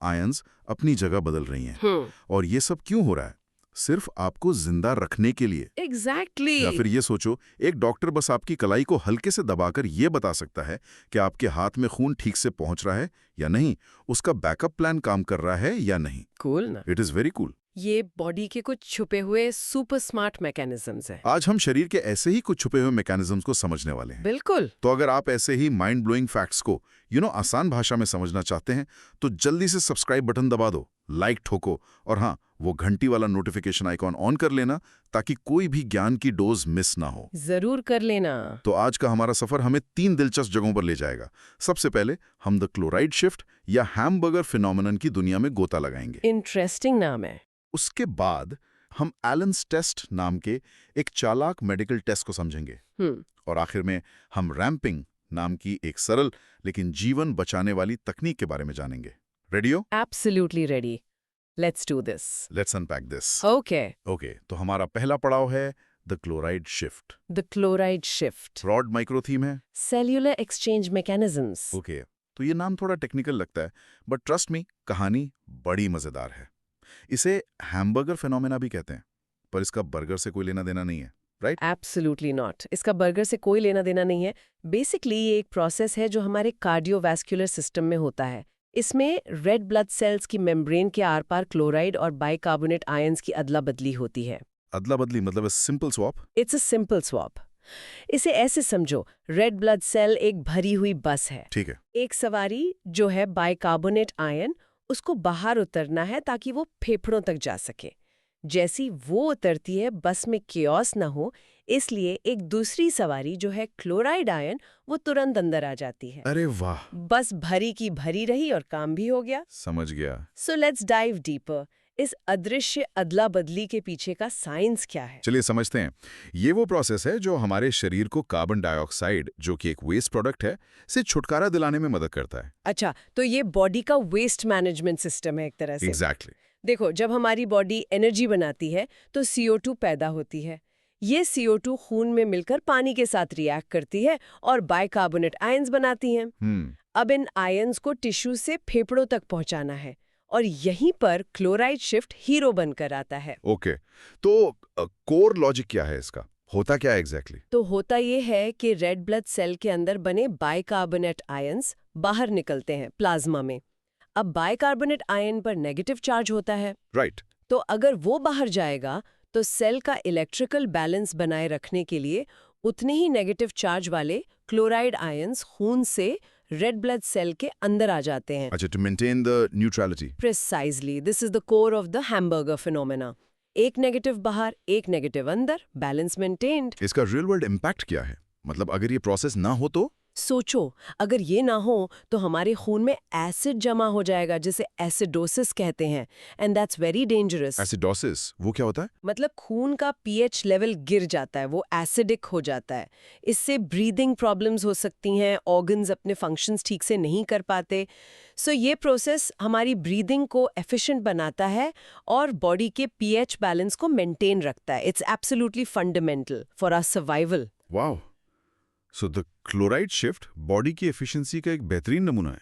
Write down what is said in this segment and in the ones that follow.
Ions अपनी जगह बदल रही हैं। और ये सब क्यों हो रहा है? सिर्फ आपको जिंदा रखने के लिए। एग्जैक्टली या फिर ये सोचो, एक डॉक्टर बस आपकी कलाई को हल्के से दबाकर ये बता सकता है कि आपके हाथ में खून ठीक से पहुंच रहा है या नहीं, उसका बैकअप प्लान काम कर रहा है या नहीं। कूल ना। It is very cool. ये बॉडी के कुछ छुपे हुए सुपर स्मार्ट मैकेनिज्म्स हैं। आज हम शरीर के ऐसे ही कुछ छुपे हुए मैकेनिज्म्स को समझने वाले हैं। बिल्कुल। तो अगर आप ऐसे ही माइंड ब्लोइंग फैक्ट्स को आसान भाषा में समझना चाहते हैं तो जल्दी से सब्सक्राइब बटन दबा दो, लाइक ठोको और हाँ, वो घंटी वाला नोटिफिकेशन आइकॉन ऑन कर लेना ताकि कोई भी ज्ञान की डोज मिस ना हो। जरूर कर लेना। तो आज का हमारा सफर हमें 3 दिलचस्प जगहों पर ले जाएगा। सबसे पहले हम द क्लोराइड शिफ्ट या हैमबर्गर फिनोमेनन की दुनिया में गोता लगाएंगे। इंटरेस्टिंग नाम है। उसके बाद हम एलन्स टेस्ट नाम के एक चालाक मेडिकल टेस्ट को समझेंगे। और आखिर में हम रैंपिंग नाम की एक सरल लेकिन जीवन बचाने वाली तकनीक के बारे में जानेंगे। रेडी हो? Absolutely ready. Let's do this. Let's unpack this. Okay. तो हमारा पहला पड़ाव है the chloride shift. The chloride shift. Broad micro theme है। Cellular exchange mechanisms. ओके, तो ये नाम थोड़ा टेक्निकल लगता है, बट ट्रस्ट मी, कहानी बड़ी मजेदार है। इसे हैमबर्गर फिनोमेना भी कहते हैं, पर इसका बर्गर से कोई लेना देना नहीं है, राइट? Absolutely not. इसका बर्गर से कोई लेना देना नहीं है। बेसिकली ये एक प्रोसेस है जो हमारे कार्डियोवैस्कुलर सिस्टम में होता है। इसमें रेड ब्लड सेल्स की मेम्ब्रेन के आर पार क्लोराइड और बाइकार्बोनेट आयंस की अदला बदली होती है। अदला बदली मतलब simple swap? It's a simple swap. इसे ऐसे समझो, रेड ब्लड सेल एक भरी हुई बस है। ठीक है। एक सवारी जो है बाइकार्बोनेट आयन, उसको बाहर उतरना है ताकि वो फेफड़ों तक जा सके। जैसी वो उतरती है, बस में केओस ना हो, इसलिए एक दूसरी सवारी जो है क्लोराइड आयन, वो तुरंत अंदर आ जाती है। अरे वाह! बस भरी की भरी रही और काम भी हो गया। समझ गया। So let's dive deeper. इस अदृश्य अदला बदली के पीछे का साइंस क्या है? चलिए समझते हैं। ये वो प्रोसेस है जो हमारे शरीर को कार्बन डाइऑक्साइड, जो कि एक वेस्ट प्रोडक्ट है, से छुटकारा दिलाने में मदद करता है। अच्छा, तो ये बॉडी का वेस्ट मैनेजमेंट सिस्टम है एक तरह से। एग्जैक्टली। देखो, जब हमारी बॉडी एनर्जी बनाती है तो CO2 पैदा होती है। ये CO2 खून में मिलकर पानी के साथ रिएक्ट करती है और बाइकार्बोनेट आयंस बनाती हैं। अब इन आयंस को टिश्यू से फेफड़ों तक पहुंचाना है और यहीं पर क्लोराइड शिफ्ट हीरो बनकर आता है। ओके, तो कोर लॉजिक क्या है इसका? होता क्या है एग्जैक्टली? तो होता ये है कि रेड ब्लड सेल के अंदर बने बाइकार्बोनेट आयंस बाहर निकलते हैं प्लाज्मा में। अब बाइकार्बोनेट आयन पर नेगेटिव चार्ज होता है, राइट। तो अगर वो बाहर जाएगा तो सेल का इलेक्ट्रिकल बैलेंस बनाए रखने के लिए उतने ही नेगेटिव चार्ज वाले क्लोराइड आयंस खून से रेड ब्लड सेल के अंदर आ जाते हैं। अच्छा, to maintain the neutrality. Precisely, this is the core of the hamburger phenomena. एक नेगेटिव बाहर, एक नेगेटिव अंदर, बैलेंस मेंटेन्ड। इसका रियल वर्ल्ड इम्पैक्ट क्या है? मतलब अगर ये प्रोसेस ना हो तो? सोचो, अगर ये ना हो तो हमारे खून में एसिड जमा हो जाएगा, जिसे एसिडोसिस कहते हैं, and that's very dangerous. Acidosis वो क्या होता है? मतलब खून का pH लेवल गिर जाता है, वो एसिडिक हो जाता है। इससे ब्रीदिंग प्रॉब्लम्स हो सकती हैं, ऑर्गन्स अपने फंक्शंस ठीक से नहीं कर पाते। सो ये प्रोसेस हमारी ब्रीदिंग को एफिशिएंट बनाता है और बॉडी के pH बैलेंस को मेंटेन रखता है। It's absolutely fundamental for our survival. Wow! So the chloride shift body की एफिशिएंसी का एक बेहतरीन नमूना है।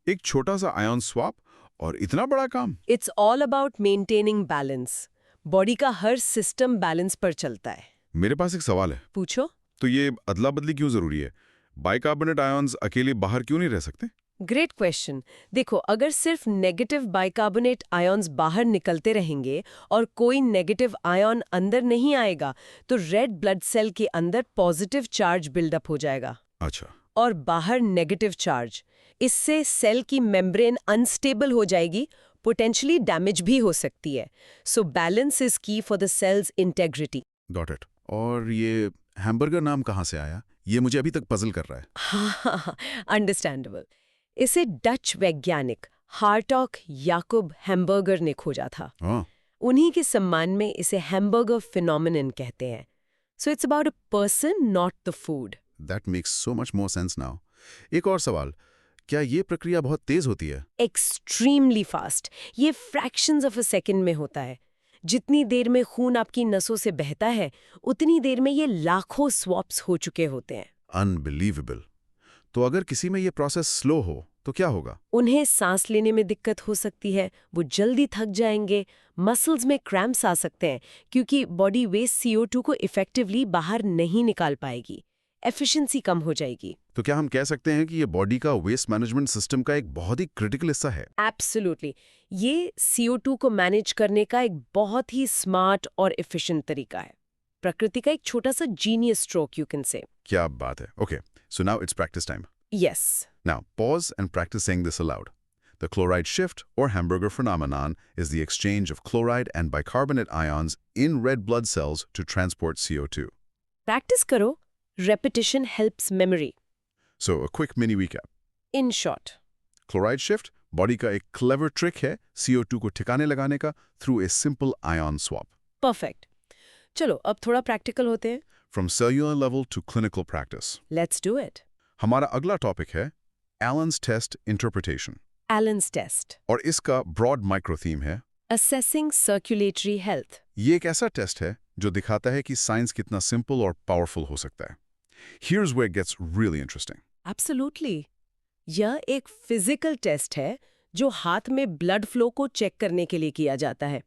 एक छोटा सा आयन स्वैप और इतना बड़ा काम। It's all about maintaining balance. Body का हर सिस्टम बैलेंस पर चलता है। मेरे पास एक सवाल है। पूछो। तो ये अदला बदली क्यों जरूरी है? बाइकार्बोनेट आयंस अकेले बाहर क्यों नहीं रह सकते? Great question. देखो, अगर सिर्फ नेगेटिव बाइकार्बोनेट आयंस बाहर निकलते रहेंगे और कोई नेगेटिव आयन अंदर नहीं आएगा तो रेड ब्लड सेल के अंदर पॉजिटिव चार्ज बिल्डअप हो जाएगा। अच्छा। और बाहर नेगेटिव चार्ज। इससे सेल की मेम्ब्रेन अनस्टेबल हो जाएगी, पोटेंशियली डैमेज भी हो सकती है। So balance is key for the cell's integrity. Got it. और ये हैमबर्गर नाम कहाँ से आया? ये मुझे अभी तक पजल कर रहा है। हाँ, अंडरस्टैंडेबल। इसे डच वैज्ञानिक हार्टॉग याकूब हैमबर्गर ने खोजा था। उन्हीं के सम्मान में इसे हैमबर्गर फिनोमेनन कहते हैं। So it's about a person, not the food. That makes so much more sense now. एक और सवाल, क्या ये प्रक्रिया बहुत तेज होती है? Extremely fast. ये फ्रैक्शंस ऑफ अ सेकेंड में होता है। जितनी देर में खून आपकी नसों से बहता है, उतनी देर में ये लाखों स्वैप्स हो चुके होते हैं। अनबिलीवेबल। तो अगर किसी में ये प्रोसेस स्लो हो तो क्या होगा? उन्हें सांस लेने में दिक्कत हो सकती है, वो जल्दी थक जाएंगे, मसल्स में क्रैम्प्स आ सकते हैं क्योंकि बॉडी वेस्ट CO2 को इफेक्टिवली बाहर नहीं निकाल पाएगी, एफिशिएंसी कम हो जाएगी। तो क्या हम कह सकते हैं कि ये बॉडी का वेस्ट मैनेजमेंट सिस्टम का एक बहुत ही क्रिटिकल हिस्सा है? एब्सोल्युटली, ये CO2 को मैनेज करने का एक बहुत ही स्मार्ट और एफिशिएंट तरीका है। प्रकृति का एक छोटा सा genius stroke you can say. क्या बात है। Okay, so now it's practice time. Yes. Now, pause and practice saying this aloud. The chloride shift, or Hamburger phenomenon, is the exchange of chloride and bicarbonate ions in red blood cells to transport CO2. Practice करो, repetition helps memory. So, a quick mini recap. In short, Chloride shift, body का एक clever trick है CO2 को ठिकाने लगाने का through a simple ion swap. perfect. चलो अब थोड़ा प्रैक्टिकल होते हैं। From cellular level to clinical practice. Let's do it. हमारा अगला टॉपिक है Allen's test interpretation. Allen's test. और इसका broad micro theme है, Assessing circulatory health. ये एक ऐसा टेस्ट है जो दिखाता है कि साइंस कितना सिंपल और पावरफुल हो सकता है। Here's where it gets really interesting. Absolutely. यह एक फिजिकल टेस्ट है जो हाथ में ब्लड फ्लो को चेक करने के लिए किया जाता है।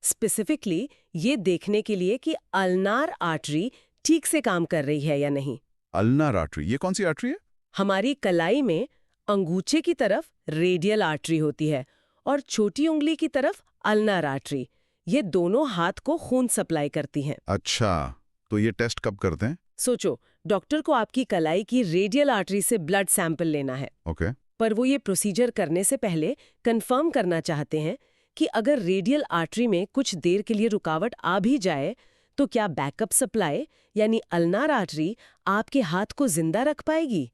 स्पेसिफिकली ये देखने के लिए कि अल्नार आर्टरी ठीक से काम कर रही है या नहीं। अल्नार आर्टरी, ये कौन सी आर्टरी है? हमारी कलाई में अंगूठे की तरफ रेडियल आर्टरी होती है और छोटी उंगली की तरफ अल्नार आर्टरी। ये दोनों हाथ को खून सप्लाई करती हैं। अच्छा, तो ये टेस्ट कब करते हैं? सोचो, डॉक्टर को आपकी कलाई की रेडियल आर्टरी से ब्लड सैंपल लेना है, ओके, पर वो ये प्रोसीजर करने से पहले कंफर्म करना चाहते हैं कि अगर रेडियल आर्टरी में कुछ देर के लिए रुकावट आ भी जाए तो क्या बैकअप सप्लाई यानी अल्नार आर्टरी आपके हाथ को जिंदा रख पाएगी।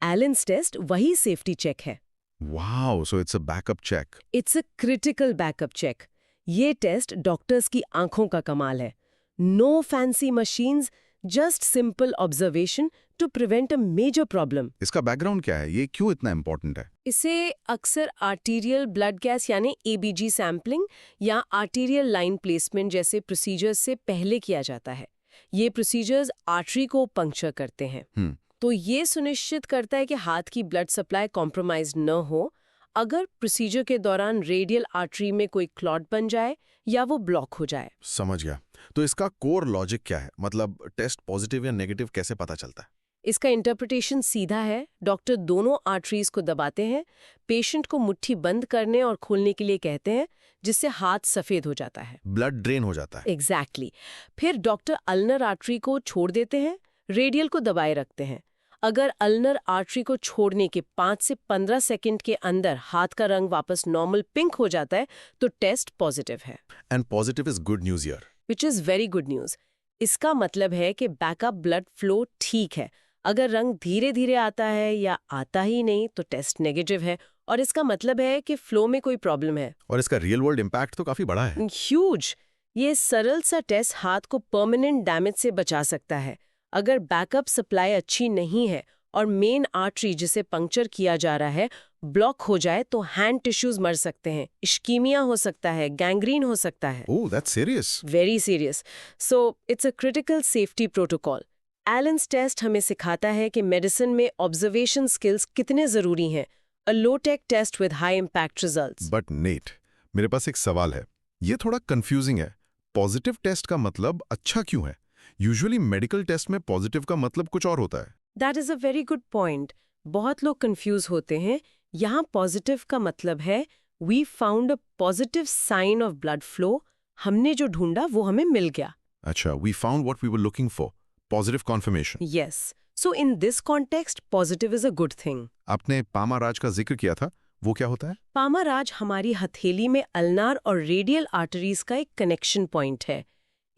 एलेन्स टेस्ट वही सेफ्टी चेक है। Wow, so it's a backup check. It's a critical backup check. ये टेस्ट डॉक्टर्स की आंखों का कमाल है। No fancy machines, just simple observation to prevent a major problem. इसका बैकग्राउंड क्या है? ये क्यों इतना इंपॉर्टेंट है? इसे अक्सर आर्टीरियल ब्लड गैस यानी ABG सैम्पलिंग या आर्टीरियल लाइन प्लेसमेंट जैसे प्रोसीजर्स से पहले किया जाता है। ये प्रोसीजर्स आर्टरी को पंक्चर करते हैं। तो ये सुनिश्चित करता है कि हाथ की ब्लड सप्लाई कॉम्प्रोमाइज न हो अगर प्रोसीजर के दौरान रेडियल आर्टरी में कोई क्लॉट बन जाए या वो ब्लॉक हो जाए। समझ गया। तो इसका कोर लॉजिक क्या है? मतलब टेस्ट पॉजिटिव या नेगेटिव कैसे पता चलता है? इसका इंटरप्रिटेशन सीधा है। डॉक्टर दोनों आर्टरीज को दबाते हैं, पेशेंट को मुट्ठी बंद करने और खोलने के लिए कहते हैं, जिससे हाथ सफेद हो जाता है, ब्लड ड्रेन हो जाता है। एग्जैक्टली। फिर डॉक्टर अल्नर आर्टरी को छोड़ देते हैं, रेडियल को दबाए रखते हैं। अगर अल्नर आर्टरी को छोड़ने के 5 से 15 सेकंड के अंदर हाथ का रंग वापस नॉर्मल पिंक हो जाता है तो टेस्ट पॉजिटिव है। And positive is good news here. Which is very good news. इसका मतलब है कि बैकअप ब्लड फ्लो ठीक है। अगर रंग धीरे धीरे आता है या आता ही नहीं तो टेस्ट नेगेटिव है और इसका मतलब है कि फ्लो में कोई प्रॉब्लम है। और इसका रियल वर्ल्ड इम्पैक्ट तो काफी बड़ा है। ह्यूज। ये सरल सा टेस्ट हाथ को परमानेंट डैमेज से बचा सकता है। अगर बैकअप सप्लाई अच्छी नहीं है और मेन आर्टरी जिसे पंक्चर किया जा रहा है ब्लॉक हो जाए तो हैंड टिश्यूज मर सकते हैं, इश्कीमिया हो सकता है, गैंग्रीन हो सकता है। Oh, that's serious. Very serious. So it's a critical safety protocol. Allen's test हमें सिखाता है कि मेडिसिन में ऑब्जर्वेशन स्किल्स कितने जरूरी हैं। A low tech test with high impact results. But net, मेरे पास एक सवाल है। ये थोड़ा कंफ्यूजिंग है। पॉजिटिव टेस्ट का मतलब अच्छा क्यों है? यूजुअली मेडिकल टेस्ट में पॉजिटिव का मतलब कुछ और होता है। That is a very good point. बहुत लोग कंफ्यूज होते हैं। यहाँ पॉजिटिव का मतलब है we found a positive sign of blood flow. हमने जो ढूंढा वो हमें मिल गया। अच्छा, we found what we were looking for, positive confirmation. Yes. So in this context positive is a good thing. आपने पामाराज का जिक्र किया था, वो क्या होता है? पामाराज हमारी हथेली में अल्नार और रेडियल आर्टरीज का एक कनेक्शन पॉइंट है।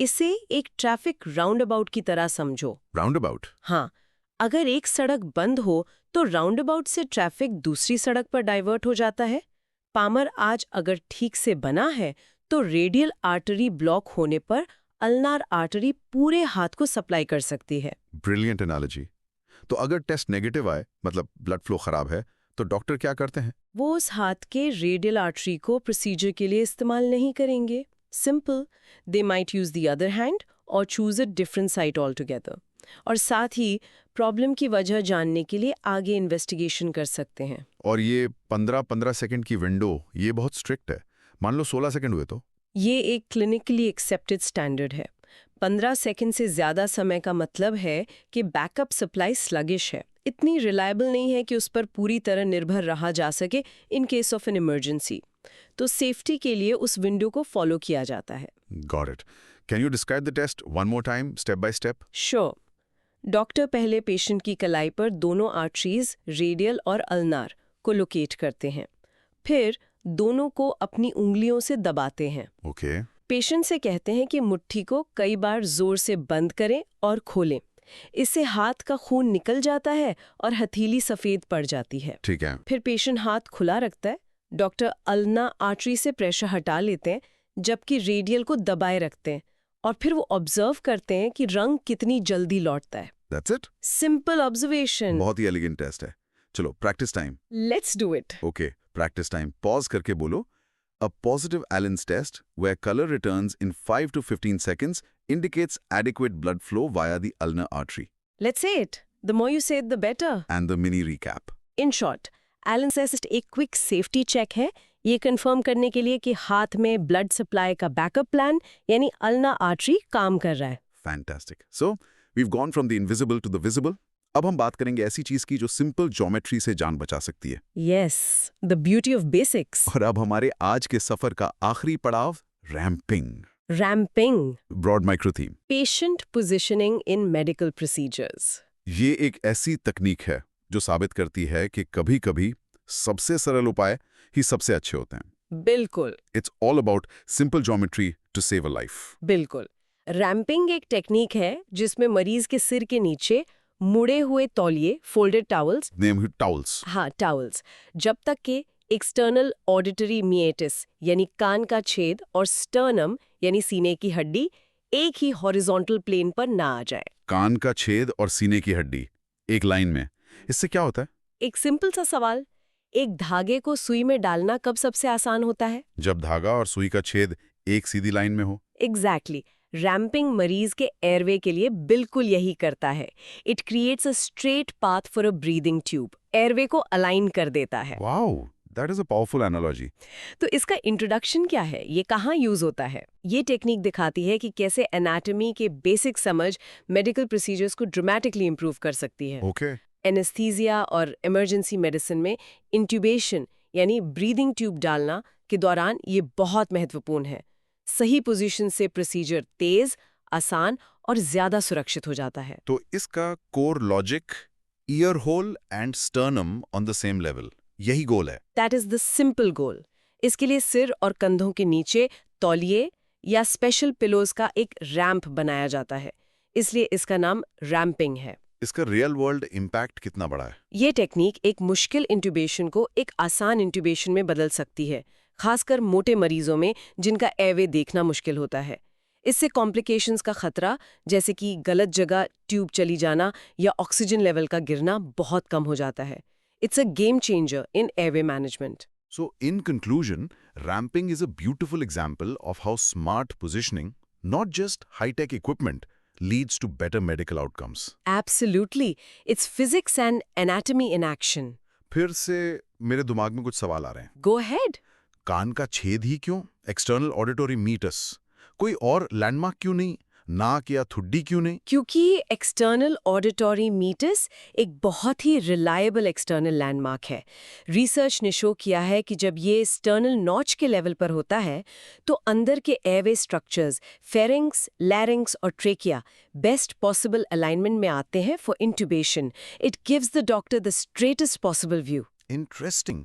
इसे एक ट्रैफिक राउंड अबाउट की तरह समझो। Round about? हाँ, अगर एक सड़क बंद हो तो राउंड अबाउट से ट्रैफिक दूसरी सड़क पर डाइवर्ट हो जाता है। पामर आज अगर ठीक से बना है तो रेडियल आर्टरी ब्लॉक होने पर अल्नार आर्टरी पूरे हाथ को सप्लाई कर सकती है। Brilliant analogy. तो अगर टेस्ट नेगेटिव आए, मतलब ब्लड फ्लो खराब है, तो डॉक्टर क्या करते हैं? वो उस हाथ के रेडियल आर्टरी को प्रोसीजर के लिए इस्तेमाल नहीं करेंगे। Simple, they might use the other hand और choose a different site altogether. और साथ ही प्रॉब्लम की वजह जानने के लिए आगे इन्वेस्टिगेशन कर सकते हैं। और ये 15-15 सेकंड की विंडो, ये बहुत स्ट्रिक्ट है। मान लो 16 सेकंड हुए तो? ये एक क्लिनिकली एक्सेप्टेड स्टैंडर्ड है। 15 सेकंड से ज़्यादा समय का मतलब है कि बैकअप सप्लाई स्लगिश है, इतनी रिलायबल नहीं है कि उस पर पूरी तरह निर्भर रहा जा सके in case of an emergency. तो सेफ्टी के लिए उस विंडो को फॉलो किया जाता है। Got it. Can you describe the test one more time, step by step? Sure. Doctor पहले पेशेंट की कलाई पर दोनों आर्टरीज, रेडियल और अल्नार, को लोकेट करते हैं। फिर दोनों को अपनी उंगलियों से दबाते हैं। Okay. पेशेंट से कहते हैं कि मुट्ठी को कई बार जोर से बंद करें और खोलें। इससे हाथ का खून निकल जाता है और हथेली सफेद पड़ जाती है। ठीक है। फिर पेशेंट हाथ खुला रखता है। डॉक्टर अल्ना आर्टरी से प्रेशर हटा लेते हैं, जबकि रेडियल को दबाए रखते हैं, और फिर वो ऑब्जर्व करते हैं कि रंग कितनी जल्दी लौटता है। That's it? Simple observation. बहुत ही एलिगेंट टेस्ट है। चलो, practice time. Let's do it. Okay, practice time. Pause करके बोलो, A positive Allen's test, where color returns in 5 to 15 seconds, indicates adequate blood flow via the ulnar artery. Let's say it. The more you say it the better. And the mini recap. In short, Allen's test एक quick safety check है, ये confirm करने के लिए कि हाथ में blood supply का बैकअप प्लान यानी अल्ना आर्टरी काम कर रहा है। Fantastic. So, we've gone from the invisible to the visible. अब हम बात करेंगे ऐसी चीज की जो सिंपल ज्योमेट्री से जान बचा सकती है। Yes, the beauty of basics. और अब हमारे आज के सफर का आखिरी पड़ाव, ramping. Ramping, broad micro theme. Patient positioning in medical procedures. ये एक ऐसी तकनीक है जो साबित करती है कि कभी-कभी सबसे सरल उपाय ही सबसे अच्छे होते हैं। बिल्कुल It's all about simple geometry to save a life. बिल्कुल। रैम्पिंग एक टेक्निक है जिसमें मरीज के सिर के नीचे मुड़े हुए तौलिए, folded towels, Name it towels. हाँ टावल्स, जब तक के एक्सटर्नल ऑडिटरी मिएटिस यानी कान का छेद और स्टर्नम यानी सीने की हड्डी एक ही हॉरिजॉन्टल प्लेन पर ना आ जाए। कान का छेद और सीने की हड्डी एक लाइन में, इससे क्या होता है? एक सिंपल सा सवाल, एक धागे को सुई में डालना कब सबसे आसान होता है? जब धागा और सुई का छेद एक सीधी लाइन में हो। एग्जैक्टली। रैम्पिंग मरीज के एयरवे के लिए बिल्कुल यही करता है। It creates a straight path for a breathing tube, airway को अलाइन कर देता है। Wow, that is a powerful analogy. तो इसका इंट्रोडक्शन क्या है, ये कहाँ यूज होता है? ये टेक्निक दिखाती है कि कैसे एनाटॉमी के बेसिक समझ मेडिकल प्रोसीजर्स को ड्रामेटिकली इंप्रूव कर सकती है। Okay. एनेस्थीसिया और इमरजेंसी मेडिसिन में इंट्यूबेशन यानी ब्रीदिंग ट्यूब डालना के दौरान ये बहुत महत्वपूर्ण है। सही पोजीशन से प्रोसीजर तेज, आसान और ज्यादा सुरक्षित हो जाता है। तो इसका core logic, ear hole and sternum on the same level, यही गोल है। That is the simple goal. इसके लिए सिर और कंधों के नीचे तौलिए या स्पेशल पिलोज का एक रैंप बनाया जाता है, इसलिए इसका नाम रैम्पिंग है। इसका रियल वर्ल्ड इम्पैक्ट कितना बड़ा है? ये टेक्निक एक मुश्किल इंट्यूबेशन को एक आसान इंट्यूबेशन में बदल सकती है, खासकर मोटे मरीजों में जिनका एयरवे देखना मुश्किल होता है। इससे कॉम्प्लिकेशंस का खतरा, जैसे कि गलत जगह ट्यूब चली जाना या ऑक्सीजन लेवल का गिरना, बहुत कम हो जाता है। It's a game changer in airway management. So, in conclusion, ramping is a beautiful example of how smart positioning, not just high-tech equipment, leads to better medical outcomes. Absolutely. It's physics and anatomy in action. फिर से मेरे दिमाग में कुछ सवाल आ रहे हैं। Go ahead. कान का छेद ही क्यों? एक्सटर्नल ऑडिटरी मीटस, कोई और लैंडमार्क क्यों नहीं? नाक या ठुड्डी क्यों नहीं? क्योंकि एक्सटर्नल ऑडिटरी मीटस एक बहुत ही रिलायबल एक्सटर्नल लैंडमार्क है। रिसर्च ने शो किया है कि जब ये एक्सटर्नल नॉच के लेवल पर होता है तो अंदर के एयरवे स्ट्रक्चर्स, फेरिंग्स, लैरिंग्स और ट्रेकिया बेस्ट पॉसिबल अलाइनमेंट में आते हैं for intubation. It gives the doctor the straightest possible view. Interesting.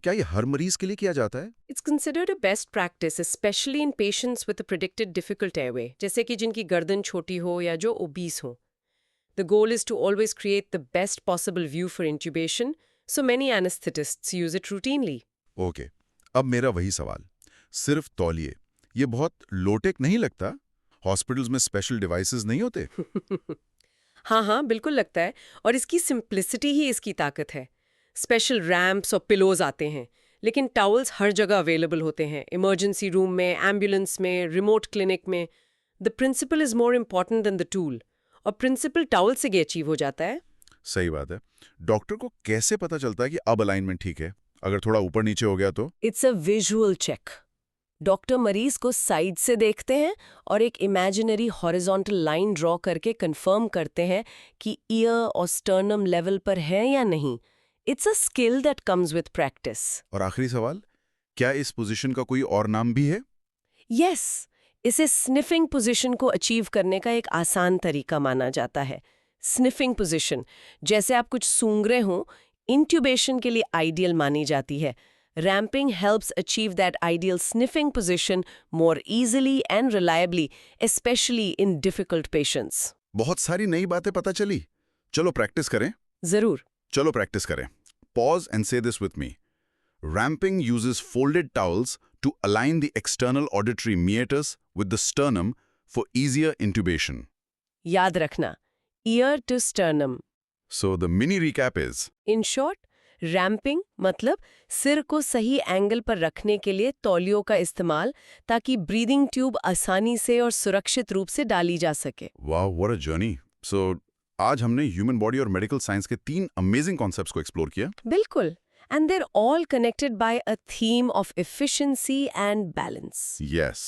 क्या ये हर मरीज के लिए किया जाता है? It's considered a best practice, especially in patients with a predicted difficult airway, जैसे कि जिनकी गर्दन छोटी हो या जो obese हो. The goal is to always create the best possible view for intubation, so many anesthetists use it routinely. Okay, अब मेरा वही सवाल, सिर्फ तौलिए, ये बहुत लोटेक नहीं लगता? हॉस्पिटल्स में स्पेशल डिवाइसेस नहीं होते? हाँ, बिल्कुल लगता है, और इसकी सिंप्लिसिटी ही इसकी ताकत है। स्पेशल रैम्प्स और पिलोज आते हैं, लेकिन टावल्स हर जगह अवेलेबल होते हैं, इमरजेंसी रूम में, एम्बुलेंस में, रिमोट क्लिनिक में। The principle is more important than the tool, और प्रिंसिपल टाउल से ये अचीव हो जाता है। सही बात है। डॉक्टर को कैसे पता चलता है कि अब अलाइनमेंट ठीक है? अगर थोड़ा ऊपर नीचे हो गया तो? It's a visual check. Doctor मरीज को साइड से देखते हैं और एक इमेजिनरी हॉरिजॉन्टल लाइन ड्रॉ करके कंफर्म करते हैं कि ईयर और स्टर्नम लेवल पर है या नहीं। It's a skill that comes with practice. और आखिरी सवाल, क्या इस पोजीशन का कोई और नाम भी है? यस, इसे स्निफिंग पोजीशन को अचीव करने का एक आसान तरीका माना जाता है। स्निफिंग पोजीशन, जैसे आप कुछ सूंघ रहे हो, इंट्यूबेशन के लिए आइडियल मानी जाती है। Ramping helps achieve that ideal sniffing position more easily and reliably, specially in difficult patients. बहुत सारी नई बातें पता चली। चलो प्रैक्टिस करें। जरूर। चलो प्रैक्टिस करें। Pause and say this with me. Ramping uses folded towels to align the external auditory meatus with the sternum for easier intubation. याद रखना, ear to sternum. So the mini recap is, in short, ramping मतलब सिर को सही angle पर रखने के लिए तौलियों का इस्तेमाल, ताकि ब्रीदिंग ट्यूब आसानी से और सुरक्षित रूप से डाली जा सके। wow, what a journey. So आज हमने ह्यूमन बॉडी और मेडिकल साइंस के 3 अमेजिंग कॉन्सेप्ट्स को एक्सप्लोर किया। बिल्कुल, and there all connected by a theme of efficiency and balance. Yes,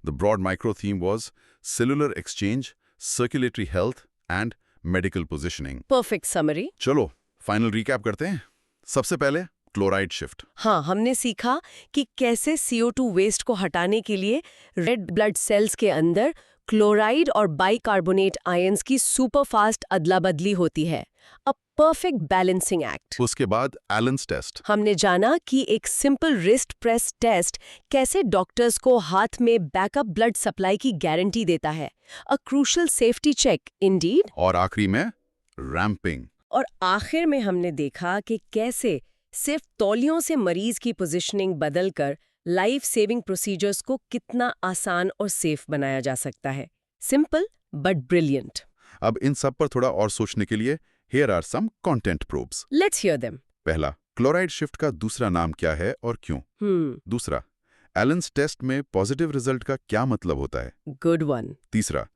the broad micro theme was cellular exchange, circulatory health and medical positioning. Perfect summary. चलो final recap करते हैं। सबसे पहले chloride shift. हाँ, हमने सीखा कि कैसे CO2 वेस्ट को हटाने के लिए रेड ब्लड सेल्स के अंदर क्लोराइड और बाइकार्बोनेट आयंस की सुपरफास्ट अदला-बदली होती है। A perfect balancing act. उसके बाद एलेंस टेस्ट। हमने जाना कि एक सिंपल रिस्ट प्रेस टेस्ट कैसे डॉक्टर्स को हाथ में बैकअप ब्लड सप्लाई की गारंटी देता है। A crucial safety check indeed. और आखिरी में रैम्पिंग। और आखिर में हमने देखा कि कैसे सिर्फ तौलियों से मरीज की पोजीशनिंग बदलकर लाइफ सेविंग प्रोसीजर्स को कितना आसान और सेफ बनाया जा सकता है। Simple but brilliant. अब इन सब पर थोड़ा और सोचने के लिए here are some content probes. Let's hear them. पहला, क्लोराइड शिफ्ट का दूसरा नाम क्या है और क्यों? दूसरा, एलेंस टेस्ट में पॉजिटिव रिजल्ट का क्या मतलब होता है? Good one. तीसरा,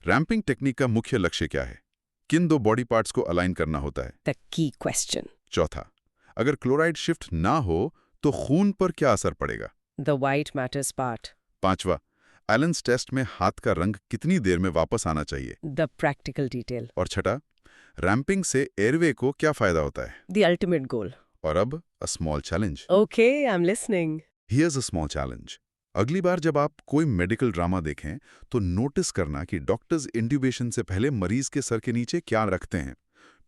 रैम्पिंग टेक्निक का मुख्य लक्ष्य क्या है? किन 2 बॉडी पार्ट्स को अलाइन करना होता है? The key question. चौथा, अगर क्लोराइड शिफ्ट ना हो तो खून पर क्या असर पड़ेगा? The white matters part. पांचवा, एलेंस टेस्ट में हाथ का रंग कितनी देर में वापस आना चाहिए? The practical detail. और छठा, रैम्पिंग से एयरवे को क्या फायदा होता है? The ultimate goal. और अब a small challenge. Okay, I am listening. Here's a small challenge. अगली बार जब आप कोई मेडिकल ड्रामा देखें तो नोटिस करना कि डॉक्टर्स इंट्यूबेशन से पहले मरीज के सर के नीचे क्या रखते हैं।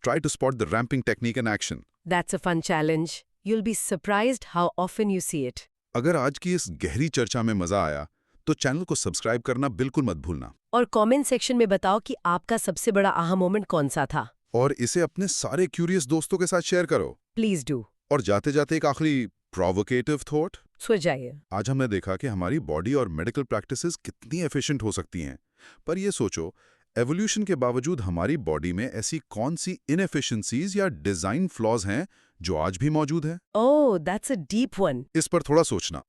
Try to spot the ramping technique in action. That's a fun challenge. You'll be surprised how often you see it. अगर आज की इस गहरी चर्चा में मजा आया तो चैनल को सब्सक्राइब करना बिल्कुल मत भूलना। और कमेंट सेक्शन में बताओ कि आपका सबसे बड़ा आहा मोमेंट कौन सा था। और इसे अपने सारे क्यूरियस दोस्तों के साथ शेयर करो। Please do. और जाते जाते एक आखिरी प्रोवोकेटिव थॉट। सो जाइए। आज हमने देखा कि हमारी बॉडी और मेडिकल प्रैक्टिसेस कितनी एफिशिएंट हो सकती हैं, पर ये सोचो, एवोल्यूशन के बावजूद हमारी बॉडी में ऐसी कौन सी इनएफिशिएंसीज या डिजाइन फ्लॉज हैं जो आज भी मौजूद हैं? ओह, दैट्स अ डीप वन। इस पर थोड़ा सोचना।